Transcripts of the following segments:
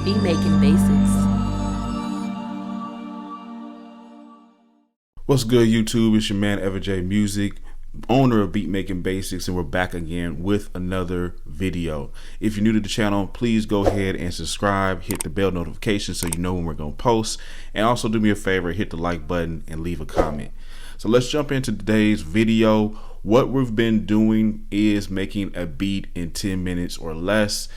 Beat Making Basics. What's good, YouTube? It's your man EverJ Music, owner of Beat Making Basics, and we're back again with another video. If you're new to the channel, please go ahead and subscribe, hit the bell notification so you know when we're going to post, and also do me a favor, hit the like button and leave a comment. So let's jump into today's video. What we've been doing is making a beat in 10 minutes or less.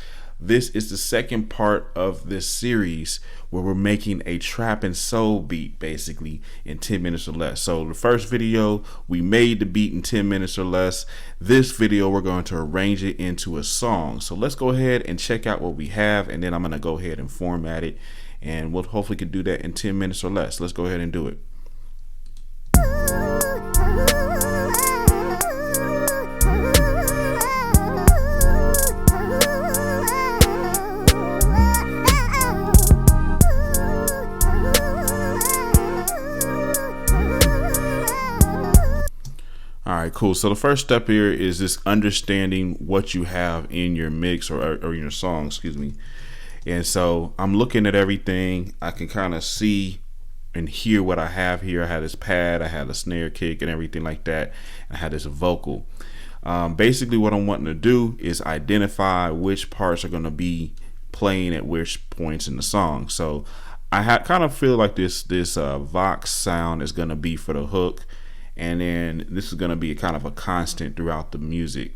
This is the second part of this series where we're making a trap and soul beat basically in 10 minutes or less. So the first video, we made the beat in 10 minutes or less. This video, we're going to arrange it into a song. So let's go ahead and check out what we have, and then I'm going to go ahead and format it, and we'll hopefully can do that in 10 minutes or less. Let's go ahead and do it. All right, cool. So the first step here is just understanding what you have in your mix or in your song, excuse me. And so I'm looking at everything. I can kind of see and hear what I have here. I had this pad, I had a snare kick and everything like that. I had this vocal. Basically what I'm wanting to do is identify which parts are going to be playing at which points in the song. So I kind of feel like this Vox sound is going to be for the hook. And then this is going to be kind of a constant throughout the music.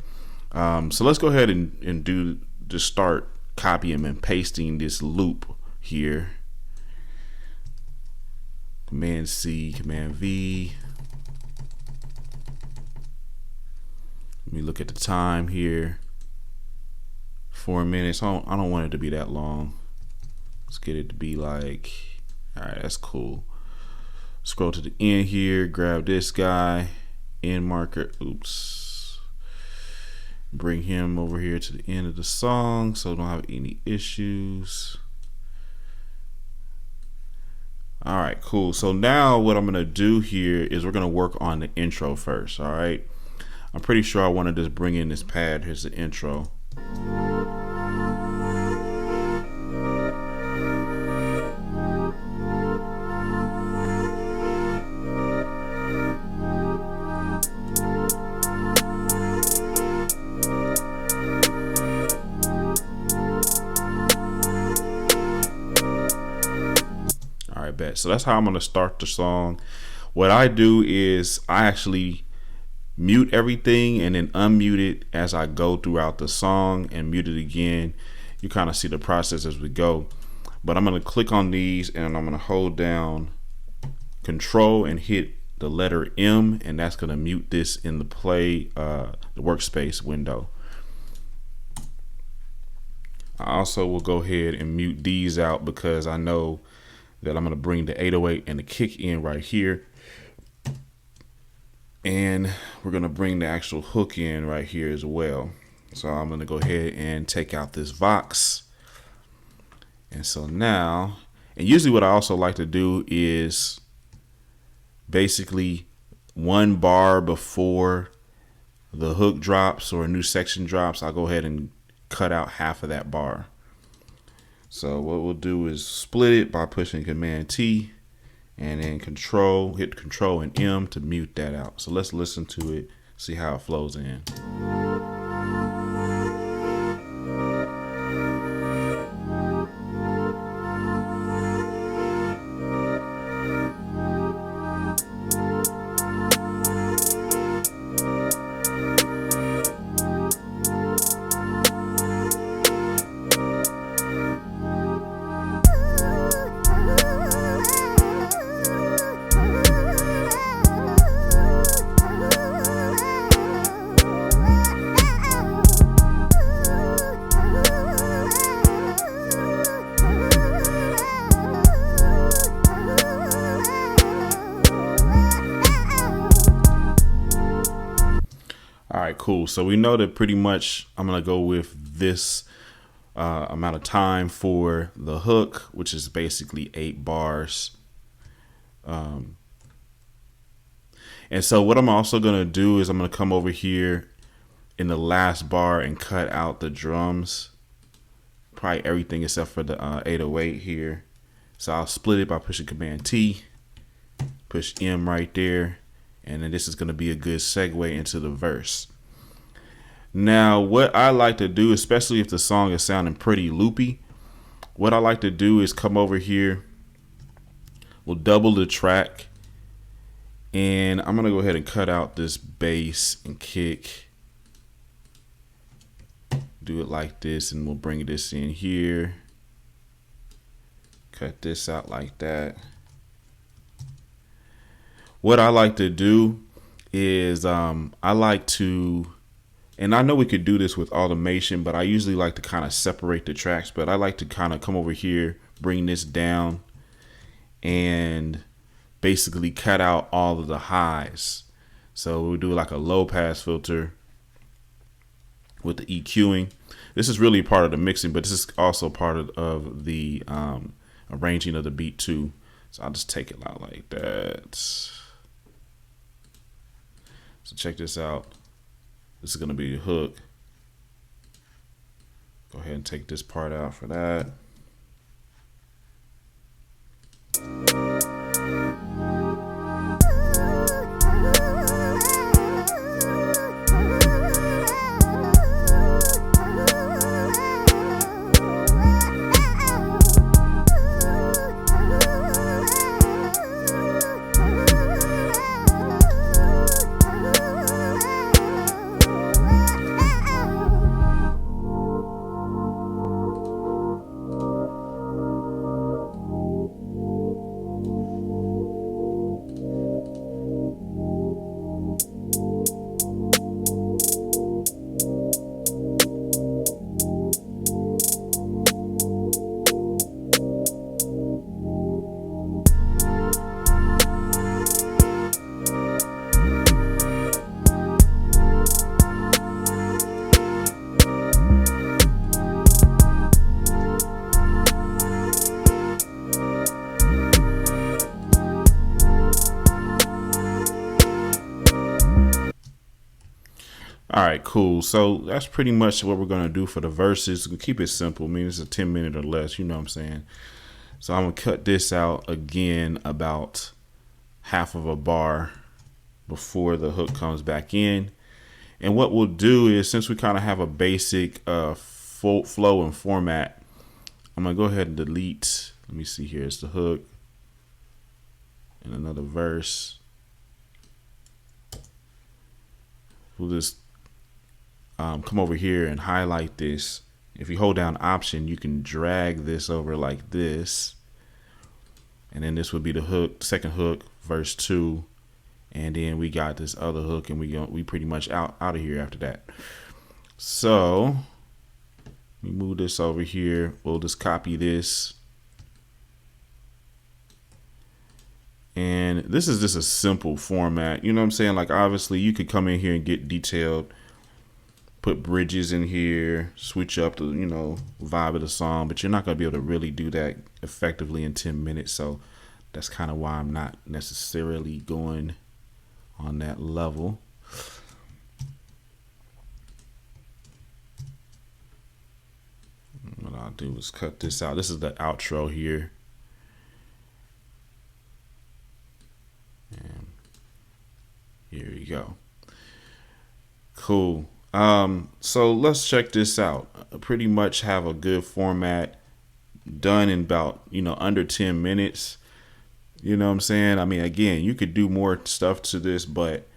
So let's go ahead and just start copying and pasting this loop here. Command C, Command V. Let me look at the time here. 4 minutes. I don't want it to be that long. Let's get it to be like, all right, that's cool. Scroll to the end here, grab this guy, end marker, oops. Bring him over here to the end of the song so I don't have any issues. All right, cool. So now what I'm gonna do here is we're gonna work on the intro first, all right? I'm pretty sure I wanna just bring in this pad. Here's the intro. Bet. So that's how I'm going to start the song. What I do is I actually mute everything and then unmute it as I go throughout the song and mute it again. You kind of see the process as we go. But I'm going to click on these and I'm going to hold down Control and hit the letter M, and that's going to mute this in the the workspace window. I also will go ahead and mute these out because I know that I'm going to bring the 808 and the kick in right here. And we're going to bring the actual hook in right here as well. So I'm going to go ahead and take out this Vox. And so now, and usually what I also like to do is basically one bar before the hook drops or a new section drops, I'll go ahead and cut out half of that bar. So what we'll do is split it by pushing Command T and then hit Control and M to mute that out. So let's listen to it, see how it flows in. All right, cool. So we know that pretty much I'm going to go with this amount of time for the hook, which is basically 8 bars. And so what I'm also going to do is I'm going to come over here in the last bar and cut out the drums probably everything except for the 808 here. So I'll split it by pushing Command T, push M right there, and then this is going to be a good segue into the verse. Now, what I like to do, especially if the song is sounding pretty loopy, what I like to do is come over here. We'll double the track, and I'm going to go ahead and cut out this bass and kick. Do it like this, and we'll bring this in here. Cut this out like that. What I like to do is I like to, and I know we could do this with automation, but I usually like to kind of separate the tracks. But I like to kind of come over here, bring this down, and basically cut out all of the highs. So we'll do like a low pass filter with the EQing. This is really part of the mixing, but this is also part of the arranging of the beat too. So I'll just take it out like that. So check this out. This is going to be the hook. Go ahead and take this part out for that. All right, cool. So that's pretty much what we're going to do for the verses. We'll keep it simple. I mean, it's a 10-minute or less, you know what I'm saying? So I'm going to cut this out again about half of a bar before the hook comes back in. And what we'll do is, since we kind of have a basic full flow and format, I'm going to go ahead and delete. Let me see here. It's the hook and another verse. We'll just come over here and highlight this. If you hold down Option, you can drag this over like this, and then this would be the hook, second hook, verse 2, and then we got this other hook, and we pretty much out of here after that. So we move this over here. We'll just copy this, and this is just a simple format. You know what I'm saying? Like, obviously, you could come in here and get detailed. Put bridges in here, switch up the, vibe of the song, but you're not going to be able to really do that effectively in 10 minutes. So that's kind of why I'm not necessarily going on that level. What I'll do is cut this out. This is the outro here. And here you go. Cool. So let's check this out. I pretty much have a good format done in about, under 10 minutes. You know what I'm saying? I mean, again, you could do more stuff to this, but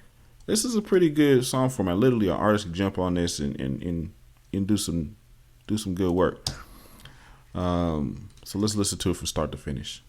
this is a pretty good song format. Literally, an artist can jump on this and do some good work. So let's listen to it from start to finish.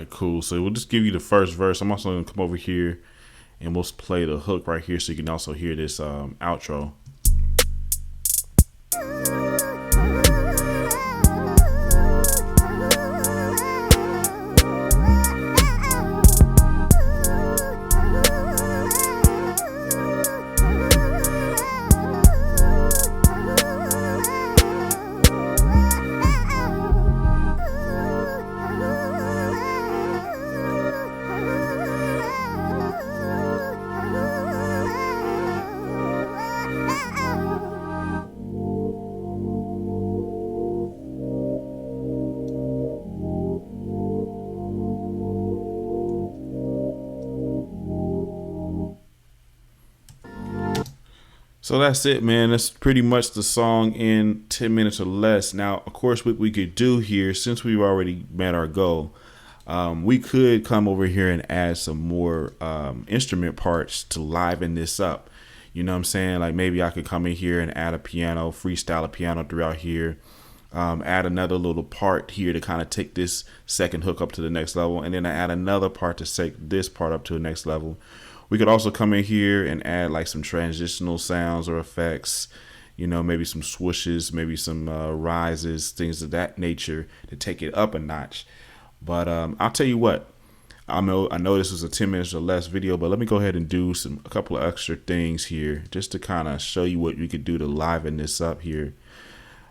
right, cool. So we'll just give you the first verse. I'm also gonna come over here and we'll play the hook right here so you can also hear this outro. So that's it, man. That's pretty much the song in 10 minutes or less. Now, of course, what we could do here, since we've already met our goal, we could come over here and add some more instrument parts to liven this up. You know what I'm saying? Like maybe I could come in here and add a piano, freestyle a piano throughout here. Add another little part here to kind of take this second hook up to the next level. And then I add another part to take this part up to the next level. We could also come in here and add like some transitional sounds or effects, you know, maybe some swooshes, maybe some rises, things of that nature to take it up a notch. But I'll tell you what, I know this was a 10 minutes or less video, but let me go ahead and do a couple of extra things here just to kind of show you what you could do to liven this up here.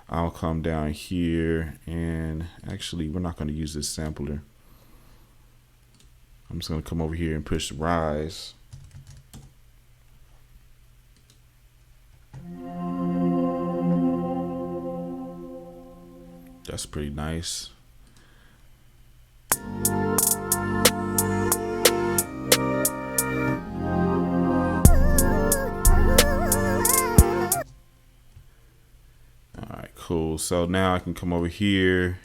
I'll come down here and actually we're not going to use this sampler. I'm just going to come over here and push rise. That's pretty nice. All right, cool. So now I can come over here.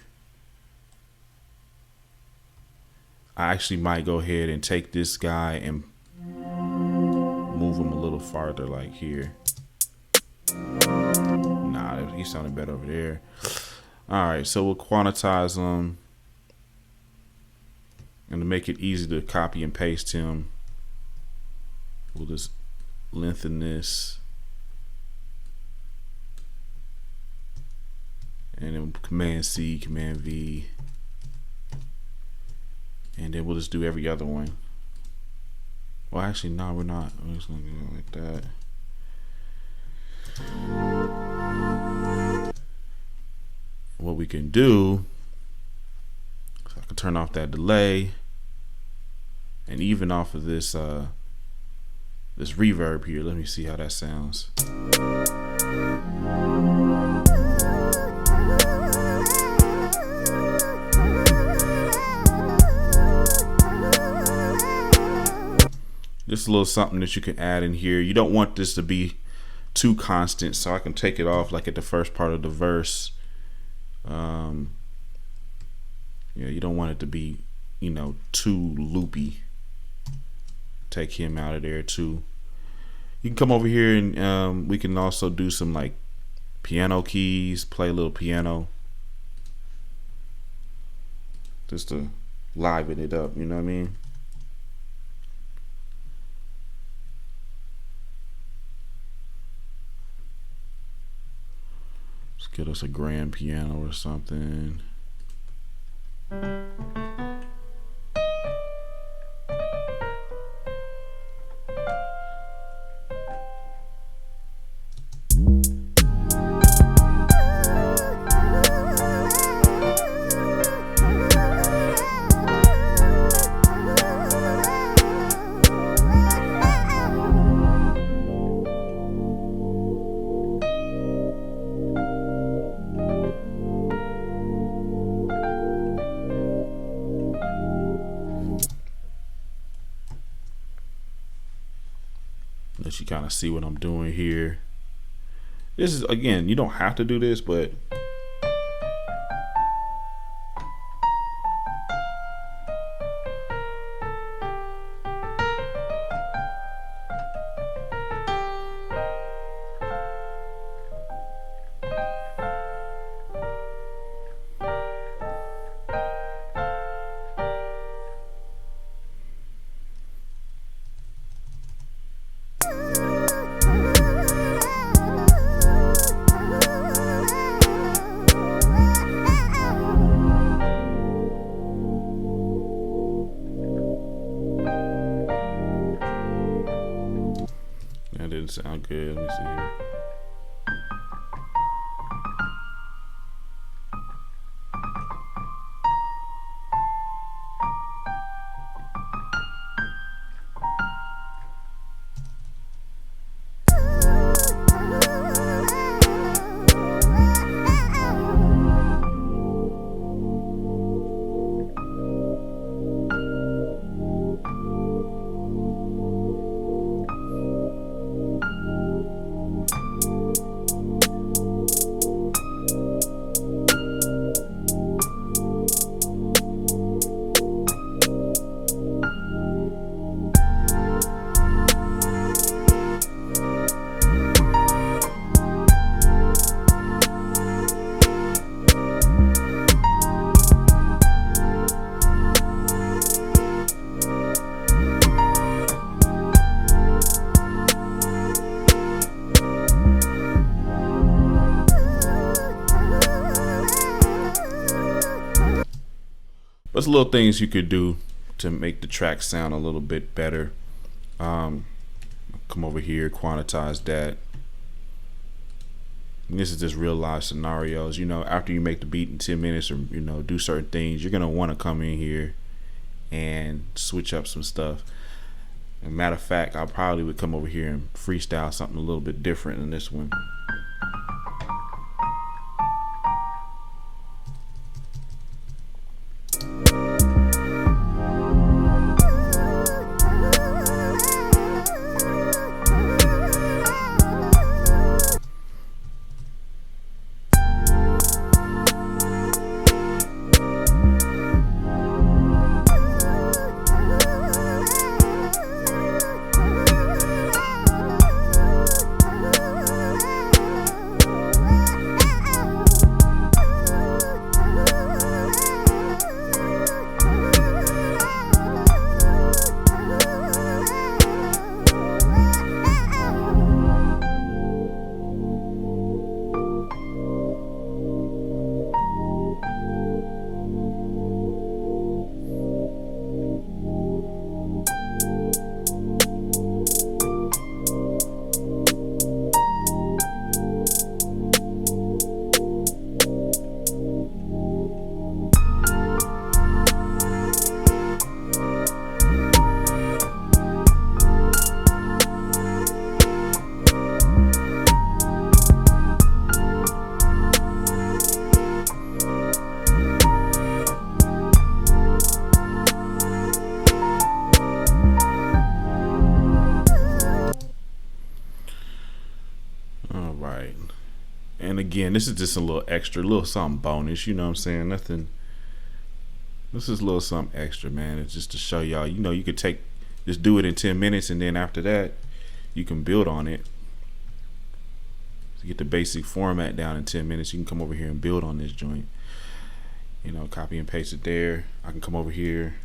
I actually might go ahead and take this guy and move him a little farther, like here. Nah, he sounded better over there. All right, so we'll quantize them, and to make it easy to copy and paste him, we'll just lengthen this, and then Command C, Command V, and then we'll just do every other one. Well, actually, no, we're not. We're just gonna do it like that. What we can do, so I can turn off that delay, and even off of this this reverb here. Let me see how that sounds. Just a little something that you can add in here. You don't want this to be too constant, so I can take it off like at the first part of the verse. Yeah, you don't want it to be, you know, too loopy. Take him out of there too. You can come over here and we can also do some like piano keys, play a little piano, just to liven it up, you know what I mean? Let's get us a grand piano or something. Let you kind of see what I'm doing here. This is, again, you don't have to do this, but doesn't sound good. Let me see here. There's little things you could do to make the track sound a little bit better. Come over here, quantize that. And this is just real life scenarios. You know, after you make the beat in 10 minutes, or you know, do certain things, you're gonna want to come in here and switch up some stuff. As a matter of fact, I probably would come over here and freestyle something a little bit different than this one. And again, this is just a little extra, little something bonus, you know what I'm saying? Nothing. This is a little something extra, man. It's just to show y'all, you know, you could just do it in 10 minutes, and then after that, you can build on it. To get the basic format down in 10 minutes, you can come over here and build on this joint. You know, copy and paste it there. I can come over here,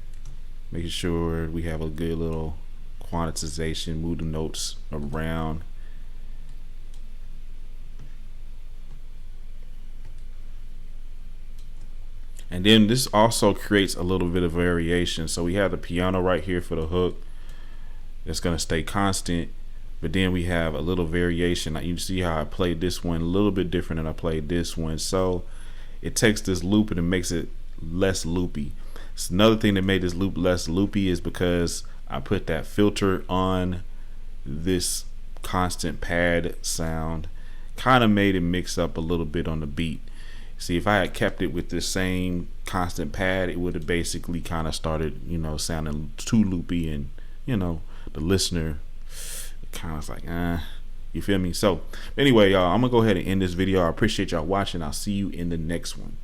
making sure we have a good little quantization, move the notes around. And then this also creates a little bit of variation. So we have the piano right here for the hook. It's going to stay constant. But then we have a little variation. Like you see how I played this one a little bit different than I played this one. So it takes this loop and it makes it less loopy. So another thing that made this loop less loopy is because I put that filter on this constant pad sound. Kind of made it mix up a little bit on the beat. See, if I had kept it with the same constant pad, it would have basically kind of started, you know, sounding too loopy, and you know, the listener kind of like, you feel me? So anyway, y'all, I'm gonna go ahead and end this video. I appreciate y'all watching. I'll see you in the next one.